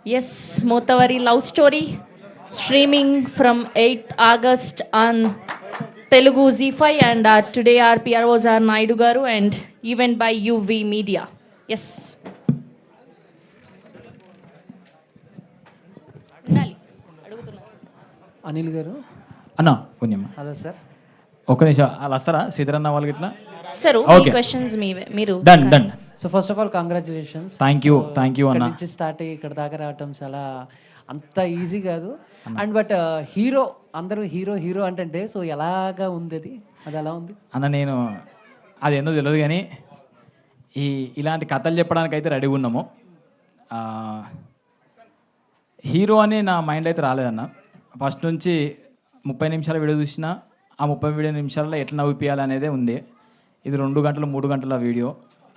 Yes, Motavari love story streaming from 8th August on Telugu Z5 and today our PROs are Naidu Garu and event by UV Media. Yes. ఉండాలి అడుగుతున్నారు అనిల్ గారు. అన్న పుణ్యమ్మ hello sir. ఒక నిమిషం వాళ్ళు వస్తారా శ్రీధరన్న వాళ్ళకి ఇట్లా సరే మీ ఓకే క్వశ్చన్స్ మీవే మీరు done done so first of all congratulations. Thank you అన్న. నుంచి స్టార్ట్ అయ్యి ఇక్కడ దాకా రావటం చాలా అంత ఈజీ కాదు. అండ్ బట్ హీరో అందరూ హీరో హీరో అంటే సో ఎలాగా ఉంది అది అది ఎలా ఉంది అన్న నేను అది ఏందో తెలియదు కానీ ఇలాంటి కథలు చెప్పడానికి అయితే రెడీగా ఉన్నాము. హీరో అని నా మైండ్ అయితే రాలేదన్న. ఫస్ట్ నుంచి 30 నిమిషాల వీడియో చూసినా ఆ 30 నిమిషాలలో ఎట్లా నవ్విపియాలి అనేదే ఉంది. ఇది 2 గంటలు 3 గంటల వీడియో.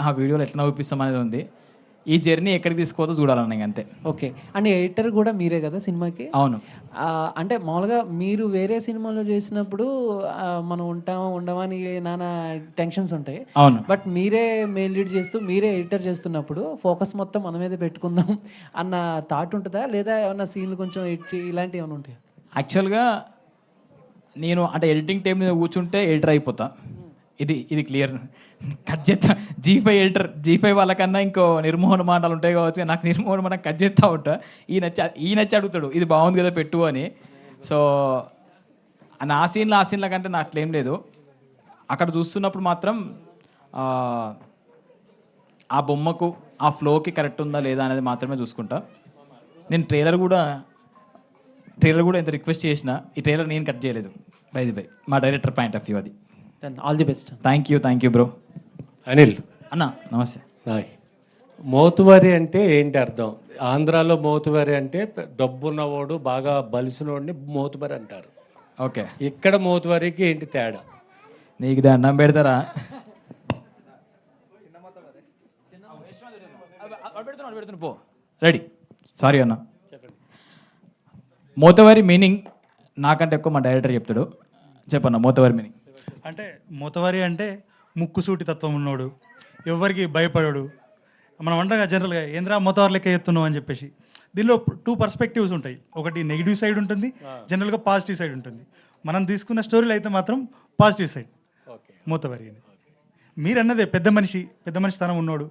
ఆ వీడియోలో ఎట్లా నవ్విపిస్తాం అనేది ఉంది. ఈ జర్నీ ఎక్కడికి తీసుకోవద్దో చూడాలన్న అంతే. ఓకే. అండ్ ఎడిటర్ కూడా మీరే కదా సినిమాకి? అవును. అంటే మామూలుగా మీరు వేరే సినిమాలో చేసినప్పుడు మనం ఉండమని నానా టెన్షన్స్ ఉంటాయి. అవును. బట్ మీరే మెయిన్ లీడ్ చేస్తూ మీరే ఎడిటర్ చేస్తున్నప్పుడు ఫోకస్ మొత్తం మన మీద పెట్టుకుందాం అన్న థాట్ ఉంటుందా, లేదా ఏమన్నా సీన్లు కొంచెం ఇలాంటివి ఏమైనా ఉంటాయి? యాక్చువల్గా నేను అంటే ఎడిటింగ్ టైం మీద కూర్చుంటే ఎడిటర్ అయిపోతా. ఇది క్లియర్ కట్ చేస్తా. G5 వాళ్ళకన్నా ఇంకో నిర్మోహన మాటలు ఉంటాయి కావచ్చు. నాకు నిర్మోహన మాట కట్ చేస్తూ ఉంటా. ఈయనచ్చి అడుగుతాడు ఇది బాగుంది కదా పెట్టు అని. సో ఆ సీన్ల కంటే నాకు అట్లేం లేదు. అక్కడ చూస్తున్నప్పుడు మాత్రం ఆ బొమ్మకు ఆ ఫ్లోకి కరెక్ట్ ఉందా లేదా అనేది మాత్రమే చూసుకుంటా. నేను ట్రైలర్ కూడా ఎంత రిక్వెస్ట్ చేసినా ఈ ట్రైలర్ నేను కట్ చేయలేదు. బై మా డైరెక్టర్ పాయింట్ ఆఫ్ వ్యూ అది. All the best. Thank you bro. Anil అన్న నమస్తే. హాయ్. మోతువారి అంటే ఏంటి అర్థం? ఆంధ్రాలో మోతువారి అంటే డబ్బున్నవాడు బాగా బలిసినోడిని మోతువారి అంటారు. ఓకే. ఇక్కడ మోతువారికి ఏంటి తేడా? నీకు దండం పెడతారా? పో రెడీ. సారీ అన్న. మోతవారి మీనింగ్ నాకంటే ఎక్కువ మా డైరెక్టర్ చెప్తాడు. చెప్పన్న మోతవారి మీనింగ్. అంటే మోతవారి అంటే ముక్కుసూటి తత్వం ఉన్నోడు, ఎవరికి భయపడాడు. మనం అంటాం జనరల్గా ఏంద్రా మోతవారి లెక్క ఎత్తున్నావు అని చెప్పేసి. దీనిలో 2 పర్స్పెక్టివ్స్ ఉంటాయి. ఒకటి నెగిటివ్ సైడ్ ఉంటుంది, జనరల్గా పాజిటివ్ సైడ్ ఉంటుంది. మనం తీసుకున్న స్టోరీలు అయితే మాత్రం పాజిటివ్ సైడ్ మోతవారి అని. మీరు అన్నదే పెద్ద మనిషి స్థానం ఉన్నోడు.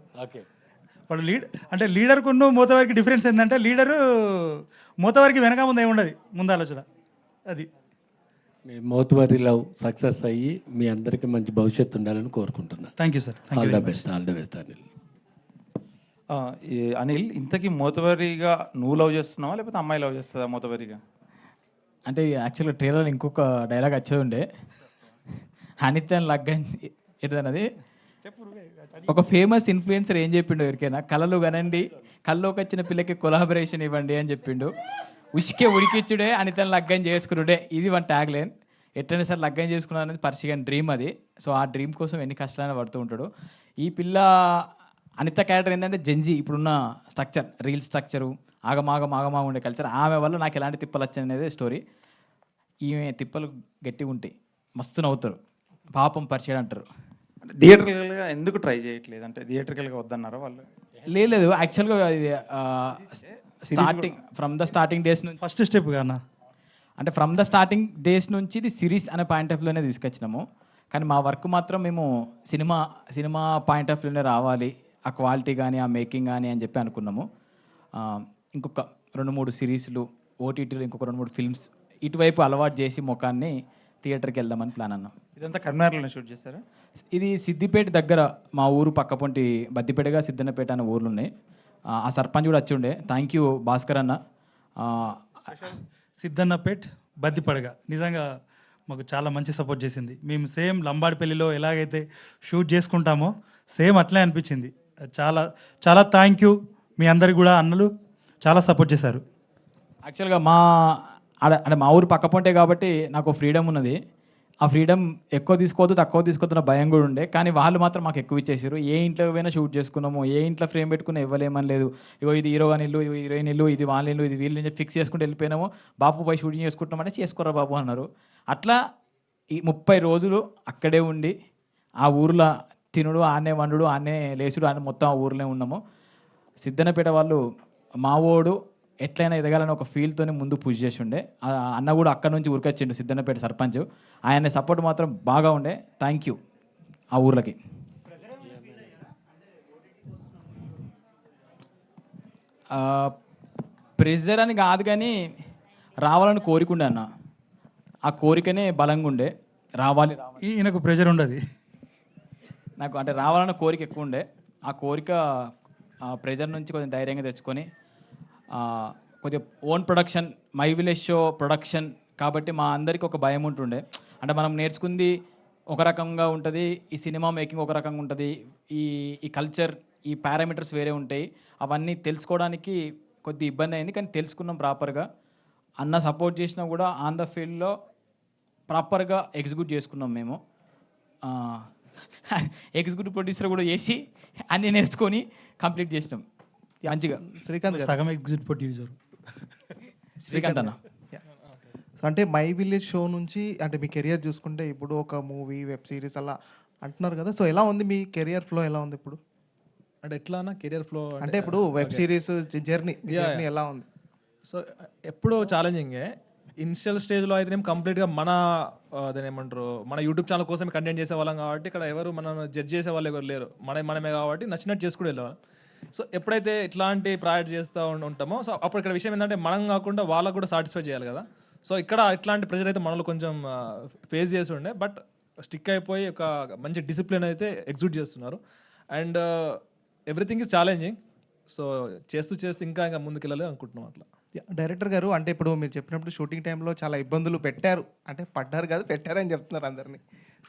వాడు అంటే లీడర్కు మోతవారికి డిఫరెన్స్ ఏంటంటే లీడరు మోతవారికి వెనక ముందు ఏముండదు, ముందు ఆలోచన అది. మీ మోతువారి లవ్ సక్సెస్ అయ్యి మీ అందరికీ మంచి భవిష్యత్తు ఉండాలని కోరుకుంటున్నాను. Thank you sir. All the best Anil. Anil, ఇంతకీ మోతవరిగా నువ్వు లవ్ చేస్తున్నావా లేకపోతే అమ్మాయి లవ్ చేస్తుందా మోతవరిగా? అంటే యాక్చువల్గా ట్రైలర్ ఇంకొక డైలాగ్ వచ్చేది ఉండే, అనిత్యం లగ్గన్ ఏంటన్నది. ఒక ఫేమస్ ఇన్ఫ్లుయెన్సర్ ఏం చెప్పిండు ఎవరికైనా, కళలు కనండి, కళ్ళలోకి వచ్చిన పిల్లకి కొలాబరేషన్ ఇవ్వండి అని చెప్పిండు. ఉసికే ఉడికిచ్చుడే అనితను లగ్గం చేసుకున్నాడే, ఇది వన్ ట్యాగ్ లైన్. ఎట్లయినా సరే లగ్గం చేసుకున్నాడు అనేది పర్సిగన్ డ్రీమ్ అది. సో ఆ డ్రీమ్ కోసం ఎన్ని కష్టాలను పడుతూ ఉంటాడు. ఈ పిల్ల అనిత క్యారెక్టర్ ఏంటంటే జెన్జీ, ఇప్పుడున్న స్ట్రక్చర్, రీల్ స్ట్రక్చరు, ఆగమాగ ఉండే కల్చర్, ఆమె వల్ల నాకు ఎలాంటి తిప్పలు వచ్చాయి అనేది స్టోరీ. ఈమె తిప్పలు గట్టిగా ఉంటాయి, మస్తు నవ్వుతారు, పాపం పరిచయం అంటారు. థియేటర్గా ఎందుకు ట్రై చేయట్లేదు? అంటే థియేటర్గా వద్దన్నారా వాళ్ళు? లేదు యాక్చువల్గా ఇది starting from the starting days నుంచి ఫస్ట్ స్టెప్ కానా అంటే ఫ్రమ్ ద స్టార్టింగ్ డేస్ నుంచి ఇది సిరీస్ అనే పాయింట్ ఆఫ్ వ్యూలోనే తీసుకొచ్చినాము. కానీ మా వర్క్ మాత్రం మేము సినిమా పాయింట్ ఆఫ్ వ్యూలోనే రావాలి, ఆ క్వాలిటీ కానీ ఆ మేకింగ్ కానీ అని చెప్పి అనుకున్నాము. ఇంకొక 2-3 సిరీస్లు, ఓటీటీలు ఇంకొక 2-3 ఫిల్మ్స్ ఇటువైపు అలవాటు చేసి ముఖాన్ని థియేటర్కి వెళ్దామని ప్లాన్ అన్నాం. ఇదంతా కర్నాటకలో షూట్ చేస్తారా? ఇది సిద్దిపేట దగ్గర, మా ఊరు పక్కపొంటి బద్దిపేటగా సిద్దన్నపేట అనే ఊర్లు ఉన్నాయి. ఆ సర్పంచ్ కూడా వచ్చి ఉండే. థ్యాంక్ యూ భాస్కర్ అన్న. సిద్ధన్నపేట్ బద్దిపడగ నిజంగా మాకు చాలా మంచి సపోర్ట్ చేసింది. మేము సేమ్ లంబాడిపల్లిలో ఎలాగైతే షూట్ చేసుకుంటామో సేమ్ అట్లే అనిపించింది. చాలా చాలా థ్యాంక్ యూ. మీ అందరికి కూడా అన్నలు చాలా సపోర్ట్ చేశారు. యాక్చువల్గా అంటే మా ఊరు పక్కపొంటే కాబట్టి నాకు ఫ్రీడమ్ ఉన్నది. ఆ ఫ్రీడమ్ ఎక్కువ తీసుకోవద్దు తక్కువ తీసుకోవద్దున్న భయం కూడా ఉండే. కానీ వాళ్ళు మాత్రం మాకు ఎక్కువ ఇచ్చేసారు. ఏ ఇంట్లో పోయినా షూట్ చేసుకున్నాము, ఏ ఇంట్లో ఫ్రేమ్ పెట్టుకున్నా ఇవ్వలేమని లేదు. ఇగో ఇది హీరో అని ఇల్లు, ఇది హీరోయిన్ ఇల్లు, ఇది వాళ్ళ ఇల్లు, ఇది వీళ్ళు ఫిక్స్ చేసుకుంటూ వెళ్ళిపోయినాము. బాబు పోయి షూటింగ్ చేసుకుంటామంటే చేసుకోరా బాబు అన్నారు. అట్లా ఈ 30 రోజులు అక్కడే ఉండి ఆ ఊర్లో తినుడు, ఆనే వండుడు, ఆనే లేచుడు, ఆనే మొత్తం ఆ ఊర్లో ఉన్నాము. సిద్ధన్నపేట వాళ్ళు మావోడు ఎట్లయినా ఎదగాలని ఒక ఫీల్తోనే ముందు పుష్ చేసి ఉండే. అన్న కూడా అక్కడ నుంచి ఉరికొచ్చిండు, సిద్ధన్నపేట సర్పంచ్. ఆయన సపోర్ట్ మాత్రం బాగా ఉండే. థ్యాంక్ యూ ఆ ఊర్లకి. ప్రెజర్ అని కాదు కానీ రావాలని కోరిక ఉండే అన్న. ఆ కోరికనే బలంగా ఉండే. రావాలి ఈయనకు ప్రెషర్ ఉండదు. నాకు అంటే రావాలన్న కోరిక ఎక్కువ ఉండే. ఆ కోరిక ప్రెజర్ నుంచి కొంచెం ధైర్యంగా తెచ్చుకొని కొద్దిగా own production, my village show production కాబట్టి మా అందరికీ ఒక భయం ఉంటుండే. అంటే మనం నేర్చుకుంది ఒక రకంగా ఉంటుంది, ఈ సినిమా మేకింగ్ ఒక రకంగా ఉంటుంది, ఈ కల్చర్, ఈ పారామీటర్స్ వేరే ఉంటాయి. అవన్నీ తెలుసుకోవడానికి కొద్ది ఇబ్బంది అయింది, కానీ తెలుసుకున్నాం ప్రాపర్గా. అన్న సపోర్ట్ చేసినా కూడా ఆన్ ద ఫీల్డ్లో ప్రాపర్గా ఎగ్జిక్యూట్ చేసుకున్నాం మేము. ఎగ్జిక్యూటివ్ ప్రొడ్యూసర్ కూడా చేసి అన్నీ నేర్చుకొని కంప్లీట్ చేసినాం మంచిగా. శ్రీకాంత్ గారు, సగం ఎగ్జిట్ ప్రొడ్యూసర్ శ్రీకాంత్ అన్న. సో అంటే మై విలేజ్ షో నుంచి అంటే మీ కెరియర్ చూసుకుంటే ఇప్పుడు ఒక మూవీ, వెబ్ సిరీస్ అలా అంటున్నారు కదా. సో ఎలా ఉంది మీ కెరియర్ ఫ్లో, ఎలా ఉంది ఇప్పుడు? అంటే ఎట్లా అన్న కెరియర్ ఫ్లో అంటే ఇప్పుడు వెబ్ సిరీస్ జర్నీ ఎలా ఉంది? సో ఎప్పుడూ ఛాలెంజింగే. ఇనిషియల్ స్టేజ్లో అయితే కంప్లీట్గా మన అదేమంటారు, మన యూట్యూబ్ ఛానల్ కోసం కంటెంట్ చేసేవాళ్ళం కాబట్టి ఇక్కడ ఎవరు మనం జడ్జ్ చేసే వాళ్ళు ఎవరు లేరు, మనమే కాబట్టి నచ్చినట్టు చేసుకుని వెళ్ళేవాళ్ళం. సో ఎప్పుడైతే ఇట్లాంటి ప్రాజెక్ట్ చేస్తూ ఉంటామో సో అప్పుడు ఇక్కడ విషయం ఏంటంటే మనం కాకుండా వాళ్ళకు కూడా సాటిస్ఫై చేయాలి కదా. సో ఇక్కడ ఇట్లాంటి ప్రెజర్ అయితే మనలో కొంచెం ఫేస్ చేసి ఉండే, బట్ స్టిక్ అయిపోయి ఒక మంచి డిసిప్లిన్ అయితే ఎగ్జిక్యూట్ చేస్తున్నారు. And everything is challenging. So చేస్తూ ఇంకా ముందుకెళ్ళాలి అనుకుంటున్నాం అట్లా. డైరెక్టర్ గారు, అంటే ఇప్పుడు మీరు చెప్పినప్పుడు షూటింగ్ టైంలో చాలా ఇబ్బందులు పెట్టారు, అంటే పడ్డారు కాదు పెట్టారని చెప్తున్నారు అందరినీ.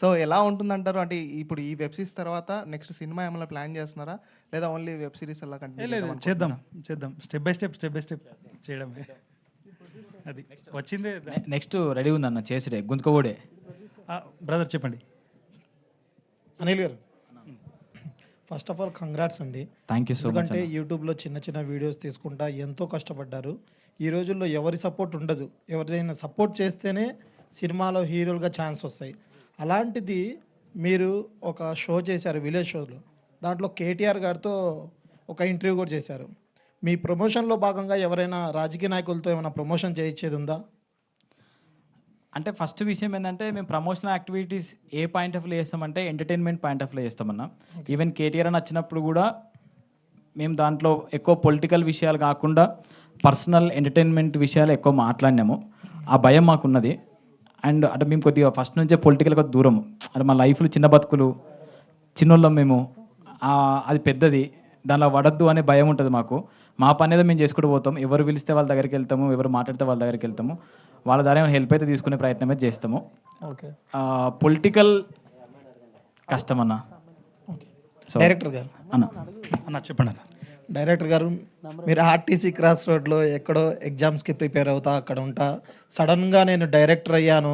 సో ఎలా ఉంటుందంటారు? అంటే ఇప్పుడు ఈ వెబ్ సిరీస్ తర్వాత నెక్స్ట్ సినిమా ఏమైనా ప్లాన్ చేస్తున్నారా, లేదా ఓన్లీ వెబ్ సిరీస్ అలా కంటిన్యూ? లేదు, చేద్దాం స్టెప్ బై స్టెప్ చేయడమే. అది వచ్చిందే. నెక్స్ట్ రెడీ ఉందన్న చేసుడే గుంజుకోబోడే. బ్రదర్ చెప్పండి. అనిల్ గారు, ఫస్ట్ ఆఫ్ ఆల్ కంగ్రాట్స్ అండి. Thank you so much. ఎందుకంటే యూట్యూబ్లో చిన్న వీడియోస్ తీసుకుంటా ఎంతో కష్టపడ్డారు. ఈ రోజుల్లో ఎవరి సపోర్ట్ ఉండదు, ఎవరైనా సపోర్ట్ చేస్తేనే సినిమాలో హీరోలుగా ఛాన్స్ వస్తాయి. అలాంటిది మీరు ఒక షో చేశారు, విలేజ్ షోలో. దాంట్లో కేటీఆర్ గారితో ఒక ఇంటర్వ్యూ కూడా చేశారు. మీ ప్రమోషన్లో భాగంగా ఎవరైనా రాజకీయ నాయకులతో ఏమైనా ప్రమోషన్ చేయించేది ఉందా? అంటే ఫస్ట్ విషయం ఏంటంటే మేము ప్రమోషనల్ యాక్టివిటీస్ ఏ పాయింట్ ఆఫ్ వ్యూ చేస్తామంటే ఎంటర్టైన్మెంట్ పాయింట్ ఆఫ్ వ్యూ చేస్తామన్నా. ఈవెన్ కేటీఆర్ అని వచ్చినప్పుడు కూడా మేము దాంట్లో ఎక్కువ పొలిటికల్ విషయాలు కాకుండా పర్సనల్ ఎంటర్టైన్మెంట్ విషయాలు ఎక్కువ మాట్లాడినాము. ఆ భయం మాకున్నది. అండ్ అంటే మేము కొద్దిగా ఫస్ట్ నుంచే పొలిటికల్ కొద్ది దూరం, అంటే మా లైఫ్లో చిన్న బతుకులు, చిన్నోళ్ళం మేము, అది పెద్దది, దానిలో పడద్దు అనే భయం ఉంటుంది మాకు. మా పని ఏదో మేము చేసుకుంటూ పోతాం. ఎవరు పిలిస్తే వాళ్ళ దగ్గరికి వెళ్తాము, ఎవరు మాట్లాడితే వాళ్ళ దగ్గరికి వెళ్తాము. వాళ్ళ ద్వారా ఏమైనా హెల్ప్ అయితే తీసుకునే ప్రయత్నం అయితే చేస్తాము. ఓకే. పొలిటికల్ కష్టం అన్న. డైరెక్టర్ గారు అన్న చెప్పండి అన్న. డైరెక్టర్ గారు, మీరు ఆర్టీసీ క్రాస్ రోడ్లో ఎక్కడో ఎగ్జామ్స్కి ప్రిపేర్ అవుతా అక్కడ ఉంటా, సడన్గా నేను డైరెక్టర్ అయ్యాను,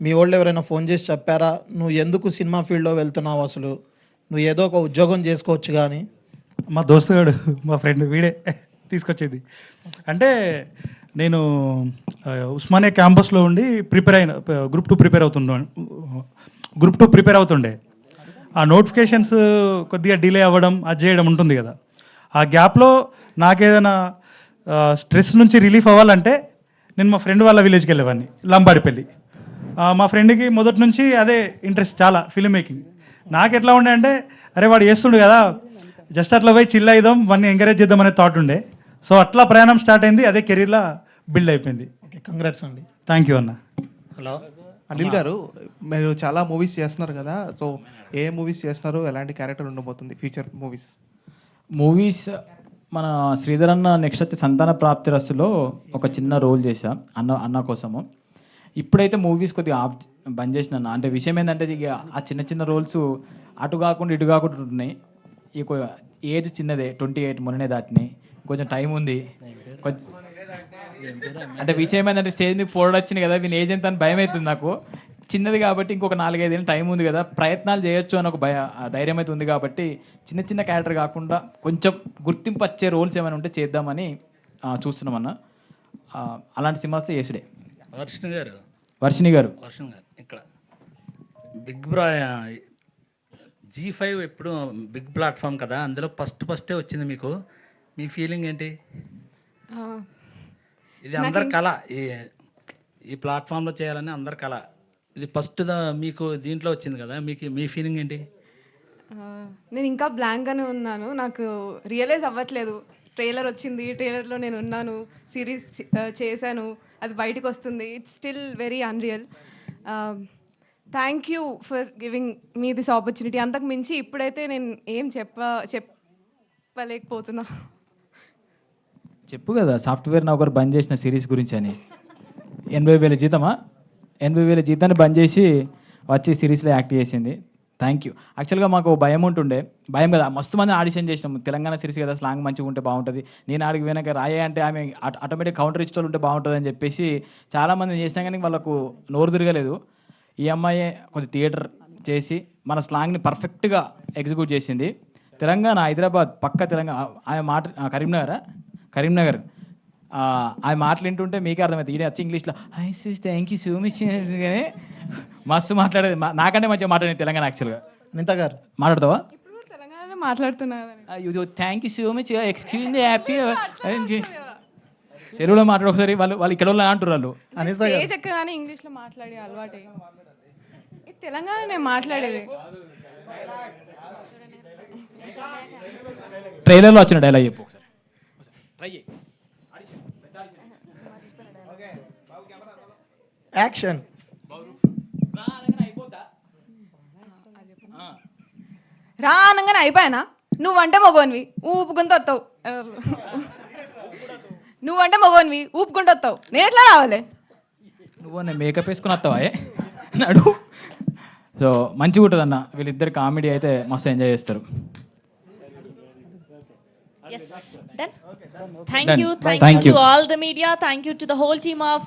మీ వాళ్ళు ఎవరైనా ఫోన్ చేసి చెప్పారా నువ్వు ఎందుకు సినిమా ఫీల్డ్లో వెళ్తున్నావు, అసలు నువ్వు ఏదో ఒక ఉద్యోగం చేసుకోవచ్చు కానీ? మా దోస్తుగాడు, మా ఫ్రెండ్ వీడే తీసుకొచ్చేది. అంటే నేను ఉస్మానియా క్యాంపస్లో ఉండి గ్రూప్ 2 ప్రిపేర్ అవుతుండే. ఆ నోటిఫికేషన్స్ కొద్దిగా డిలే అవ్వడం, అది చేయడం ఉంటుంది కదా. ఆ గ్యాప్లో నాకేదైనా స్ట్రెస్ నుంచి రిలీఫ్ అవ్వాలంటే నేను మా ఫ్రెండ్ వాళ్ళ విలేజ్కి వెళ్ళేవాడిని, లంబాడిపల్లి. మా ఫ్రెండ్కి మొదటి నుంచి అదే ఇంట్రెస్ట్ చాలా, ఫిల్మ్ మేకింగ్. నాకు ఎట్లా ఉండే అంటే, అరే వాడు చేస్తుండే కదా, జస్ట్ అట్లా పోయి చిల్ అయిదాం, వాడిని ఎంకరేజ్ చేద్దాం అనే థాట్ ఉండే. సో అట్లా ప్రయాణం స్టార్ట్ అయింది, అదే కెరీర్లో బిల్డ్ అయిపోయింది. ఓకే, కంగ్రాట్స్ అండి. థ్యాంక్ యూ అన్న. హలో అనిల్ గారు, మీరు చాలా మూవీస్ చేస్తున్నారు కదా. సో ఏ మూవీస్ చేస్తున్నారు, ఎలాంటి క్యారెక్టర్ ఉండబోతుంది ఫ్యూచర్ మూవీస్? మన శ్రీధర్ అన్న నెక్స్ట్ వచ్చి సంతాన ప్రాప్తి రస్సులో ఒక చిన్న రోల్ చేశా అన్న కోసము. ఇప్పుడైతే మూవీస్ కొద్దిగా బంద్ చేసిన. అంటే విషయం ఏంటంటే ఇక ఆ చిన్న రోల్స్ అటు కాకుండా ఇటు కాకుండా ఉంటున్నాయి. ఇక ఏజ్ చిన్నదే, 28 మొన్ననే దాటినాయి, కొంచెం టైం ఉంది. అంటే విషయం ఏంటంటే స్టేజ్ మీద పోడొచ్చింది కదా, వీని ఏజ్ ఎంత అని భయం అవుతుంది నాకు. చిన్నది కాబట్టి ఇంకొక 4-5 ఏళ్ళు టైం ఉంది కదా, ప్రయత్నాలు చేయొచ్చు అని ఒక ధైర్యం అయితే ఉంది. కాబట్టి చిన్న క్యారెక్టర్ కాకుండా కొంచెం గుర్తింపు వచ్చే రోల్స్ ఏమైనా ఉంటే చేద్దామని చూస్తున్నామన్న. అలాంటి సినిమాస్ చేసుడే. వర్షిణి గారు ఇక్కడ బిగ్ బ్రా G5 ఎప్పుడు బిగ్ ప్లాట్ఫామ్ కదా, అందులో ఫస్టే వచ్చింది మీకు. మీ ఫీలింగ్ ఏంటి? ఇది అందరి కళ. ఈ ప్లాట్ఫామ్లో చేయాలని అందరి కళ. ఇది ఫస్ట్ మీకు దీంట్లో వచ్చింది కదా, మీకు మీ ఫీలింగ్ ఏంటి? నేను ఇంకా బ్లాంక్గానే ఉన్నాను. నాకు రియలైజ్ అవ్వట్లేదు. ట్రైలర్ వచ్చింది, ట్రైలర్లో నేను ఉన్నాను, సిరీస్ చేశాను, అది బయటకు వస్తుంది. It's still very unreal. Thank you for giving me this opportunity. అంతకు మించి ఇప్పుడైతే నేను ఏం చెప్పలేకపోతున్నా. చెప్పు కదా, సాఫ్ట్వేర్ నౌకర్ బంద్ చేసిన సిరీస్ గురించి అని. 80,000 జీతమా? 80,000 జీతాన్ని బంద్ చేసి వచ్చి సిరీస్లో యాక్ట్ చేసింది. Thank you. యాక్చువల్గా మాకు భయం ఉంటుండే, భయం కదా, మస్తు మంది ఆడిషన్ చేసినాము. తెలంగాణ సిరీస్ కదా, స్లాంగ్ మంచిగా ఉంటే బాగుంటుంది. నేను ఆడికి వెనక రాయే అంటే ఆమె ఆటోమేటిక్ కౌంటర్ ఇచ్చేవాళ్ళు ఉంటే బాగుంటుంది అని చెప్పేసి చాలామంది చేసినా కానీ వాళ్ళకు నోరు తిరగలేదు. ఈ అమ్మాయి కొంచెం థియేటర్ చేసి మన స్లాంగ్ని పర్ఫెక్ట్గా ఎగ్జిక్యూట్ చేసింది. తెలంగాణ, హైదరాబాద్ పక్క తెలంగాణ. ఆమె మాట కరీంనగర్ ఆమె మాటలు వింటుంటే మీకే అర్థమవుతుంది. ఈయన వచ్చి ఇంగ్లీష్లో ఐ సిస్ థ్యాంక్ యూ సో మచ్ కానీ మస్తు మాట్లాడేది. నాకంటే మంచిగా మాట్లాడేది తెలంగాణ. యాక్చువల్గా నింత గారు మాట్లాడతావా? ఇప్పుడు తెలంగాణలో మాట్లాడుతున్నారు. Thank you so much, excuse happy. తెలుగులో మాట్లాడు ఒకసారి. వాళ్ళు ఇక్కడ వాళ్ళు అంటారు. వాళ్ళు అనిత గారు స్టేజ్ ఎక్కగానే ఇంగ్లీష్లో మాట్లాడే అలవాటే. ఇది తెలంగాణ నేను మాట్లాడేది. ట్రైలర్లో వచ్చిన డైలాగ్ చెప్పు ఒకసారి. ట్రై చేయి. యాక్షన్. రా అనగానే అయిపోయానా? నువ్వంటే మగోనివి ఊపుకుంటూ వస్తావు. నువ్వంటే మగోనివి ఊపుకుంటూ వస్తావు. నేను ఎట్లా రావాలి? నువ్వు నేను మేకప్ వేసుకుని వస్తావా నడు. సో మంచిగా ఉంటుంది అన్న. వీళ్ళిద్దరు కామెడీ అయితే మస్తు ఎంజాయ్ చేస్తారు. Yes, done. Thank Done. you. Bye. Thank Thank you to you. all the media. Thank you to the whole team of